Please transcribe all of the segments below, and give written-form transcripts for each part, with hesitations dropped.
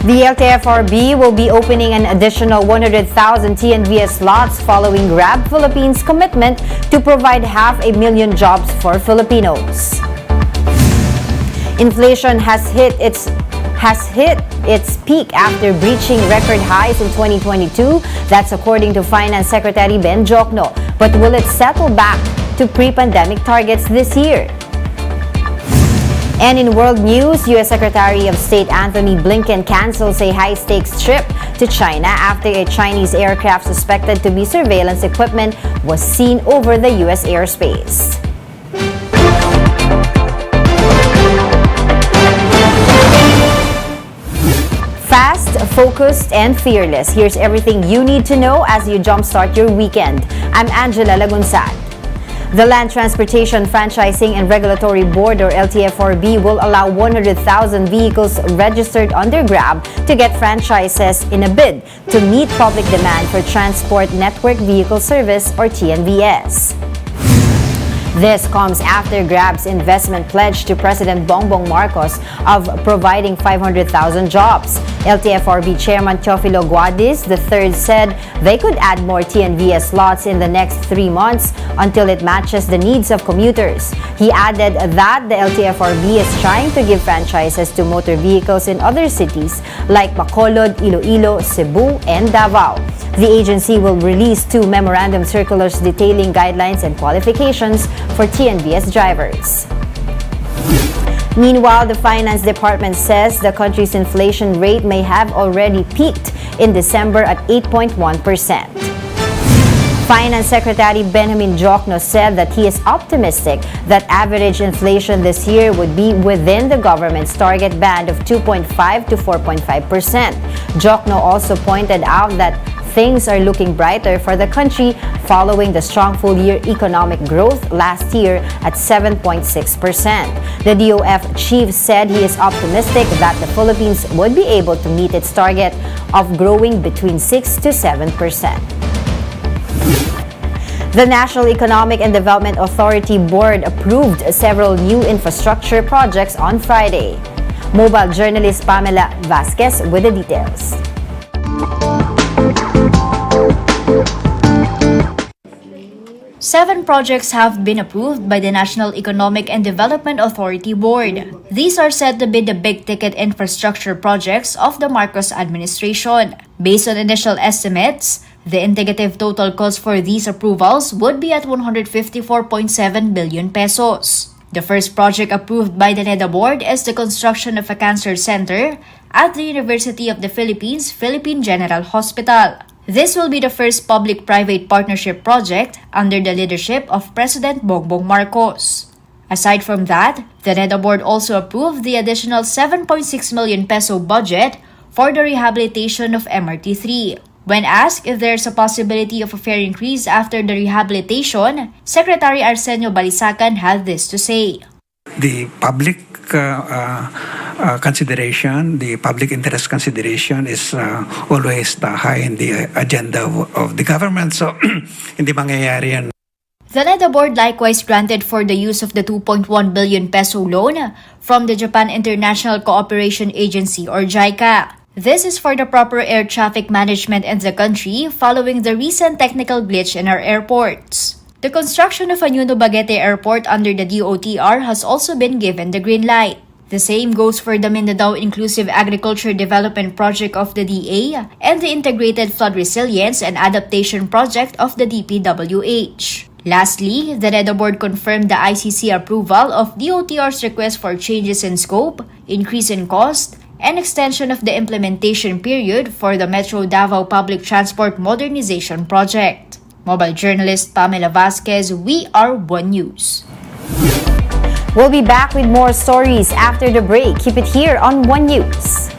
The LTFRB will be opening an additional 100,000 TNVS slots following Grab Philippines' commitment to provide 500,000 jobs for Filipinos. Inflation has hit its peak after breaching record highs in 2022. That's according to Finance Secretary Ben Jocno. But will it settle back to pre-pandemic targets this year? And in world news, U.S. Secretary of State Anthony Blinken cancels a high-stakes trip to China after a Chinese aircraft suspected to be surveillance equipment was seen over the U.S. airspace. Fast, focused, and fearless. Here's everything you need to know as you jumpstart your weekend. I'm Angela Lagunsad. The Land Transportation Franchising and Regulatory Board, or LTFRB, will allow 100,000 vehicles registered under Grab to get franchises in a bid to meet public demand for Transport Network Vehicle Service, or TNVS. This comes after Grab's investment pledge to President Bongbong Marcos of providing 500,000 jobs. LTFRB Chairman Teofilo Guadis III said they could add more TNVS slots in the next 3 months until it matches the needs of commuters. He added that the LTFRB is trying to give franchises to motor vehicles in other cities like Bacolod, Iloilo, Cebu, and Davao. The agency will release 2 memorandum circulars detailing guidelines and qualifications for TNVS drivers. Meanwhile, the Finance Department says the country's inflation rate may have already peaked in December at 8.1%. Finance Secretary Benjamin Jocno said that he is optimistic that average inflation this year would be within the government's target band of 2.5 to 4.5%. Jocno also pointed out that things are looking brighter for the country following the strong full-year economic growth last year at 7.6%. The DOF chief said he is optimistic that the Philippines would be able to meet its target of growing between 6 to 7%. The National Economic and Development Authority Board approved several new infrastructure projects on Friday. Mobile journalist Pamela Vasquez with the details. Seven projects have been approved by the National Economic and Development Authority Board. These are said to be the big-ticket infrastructure projects of the Marcos administration. Based on initial estimates, the indicative total cost for these approvals would be at 154.7 billion pesos. The first project approved by the NEDA Board is the construction of a cancer center at the University of the Philippines, Philippine General Hospital. This will be the first public-private partnership project under the leadership of President Bongbong Marcos. Aside from that, the NEDA Board also approved the additional 7.6 million peso budget for the rehabilitation of MRT-3. When asked if there is a possibility of a fare increase after the rehabilitation, Secretary Arsenio Balisacan had this to say. The public consideration, the public interest consideration is always high in the agenda of the government. So, hindi mangyayari yan. The NEDA Board likewise granted for the use of the 2.1 billion peso loan from the Japan International Cooperation Agency, or JICA. This is for the proper air traffic management in the country following the recent technical glitch in our airports. The construction of a new Dumaguete Airport under the DOTR has also been given the green light. The same goes for the Mindanao Inclusive Agriculture Development Project of the DA and the Integrated Flood Resilience and Adaptation Project of the DPWH. Lastly, the NEDA Board confirmed the ICC approval of DOTR's request for changes in scope, increase in cost, and extension of the implementation period for the Metro Davao Public Transport Modernization Project. Mobile journalist Pamela Vasquez, We Are One News. We'll be back with more stories after the break. Keep it here on One News.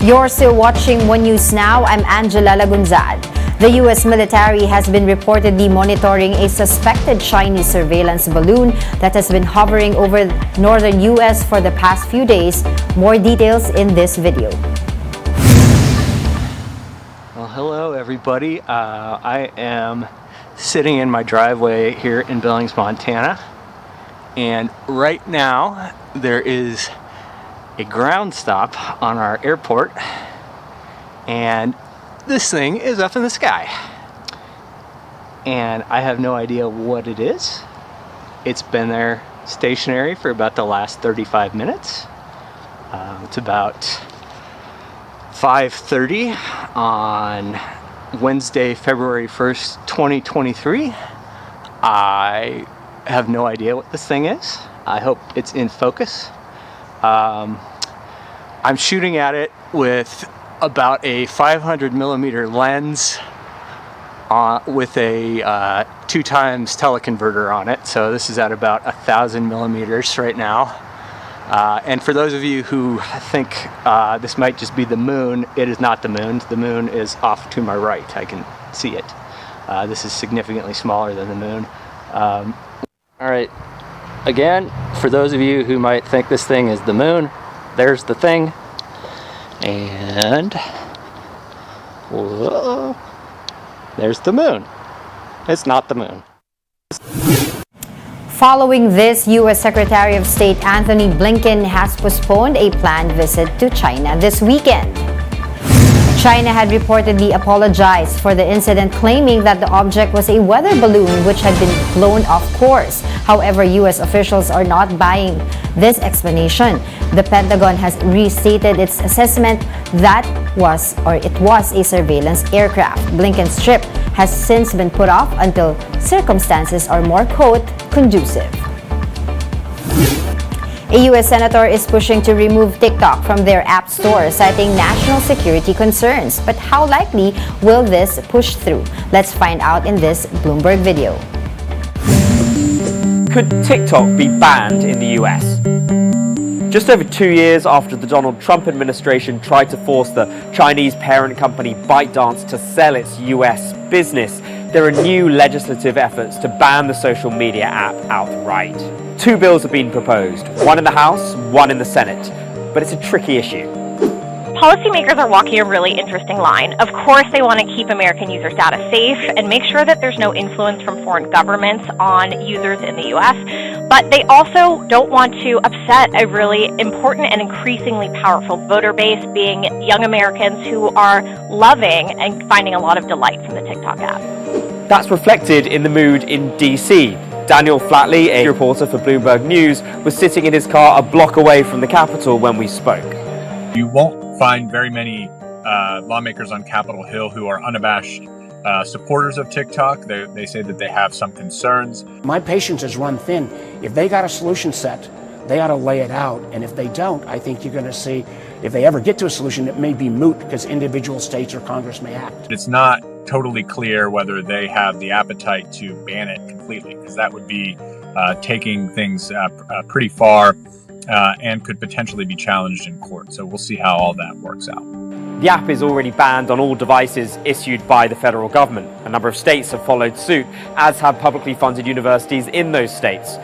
You're still watching One News Now. I'm Angela Lagunzad. The U.S. military has been reportedly monitoring a suspected Chinese surveillance balloon that has been hovering over northern U.S. for the past few days. More details in this video. Well, hello everybody. I am sitting in my driveway here in Billings, Montana, and right now there is a ground stop on our airport, and this thing is up in the sky, and I have no idea what it is. It's been there stationary for about the last 35 minutes. It's about 5:30 on Wednesday, February 1st, 2023. I have no idea what this thing is. I hope it's in focus. I'm shooting at it with about a 500 millimeter lens with a 2x teleconverter on it. So this is at about 1,000 millimeters right now. And for those of you who think this might just be the moon, it is not the moon. The moon is off to my right. I can see it. This is significantly smaller than the moon. All right. Again, for those of you who might think this thing is the moon, there's the thing. And whoa, there's the moon. It's not the moon. Following this, U.S. Secretary of State Anthony Blinken has postponed a planned visit to China this weekend. China had reportedly apologized for the incident, claiming that the object was a weather balloon which had been blown off course. However, U.S. officials are not buying this explanation. The Pentagon has restated its assessment that it was a surveillance aircraft. Blinken's trip has since been put off until circumstances are more, quote, conducive. A U.S. senator is pushing to remove TikTok from their app store, citing national security concerns. But how likely will this push through? Let's find out in this Bloomberg video. Could TikTok be banned in the US? Just over 2 years after the Donald Trump administration tried to force the Chinese parent company ByteDance to sell its US business, there are new legislative efforts to ban the social media app outright. 2 bills have been proposed, one in the House, one in the Senate, but it's a tricky issue. Policymakers are walking a really interesting line. Of course, they want to keep American users' data safe and make sure that there's no influence from foreign governments on users in the U.S., but they also don't want to upset a really important and increasingly powerful voter base, being young Americans who are loving and finding a lot of delight from the TikTok app. That's reflected in the mood in D.C. Daniel Flatley, a reporter for Bloomberg News, was sitting in his car a block away from the Capitol when we spoke. You won't find very many lawmakers on Capitol Hill who are unabashed supporters of TikTok. They say that they have some concerns. My patience is run thin. If they got a solution set, they ought to lay it out. And if they don't, I think you're going to see, if they ever get to a solution, it may be moot because individual states or Congress may act. It's not totally clear whether they have the appetite to ban it completely, because that would be taking things pretty far and could potentially be challenged in court. So we'll see how all that works out. The app is already banned on all devices issued by the federal government. A number of states have followed suit, as have publicly funded universities in those states.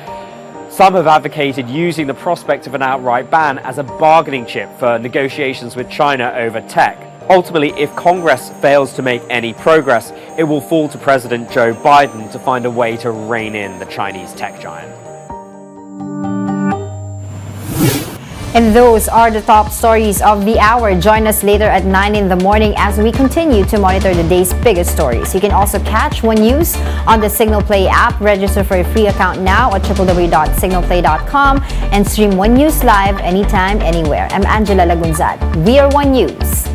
Some have advocated using the prospect of an outright ban as a bargaining chip for negotiations with China over tech. Ultimately, if Congress fails to make any progress, it will fall to President Joe Biden to find a way to rein in the Chinese tech giant. And those are the top stories of the hour. Join us later at 9 in the morning as we continue to monitor the day's biggest stories. You can also catch One News on the Signal Play app. Register for a free account now at www.signalplay.com and stream One News live anytime, anywhere. I'm Angela Lagunzad. We are One News.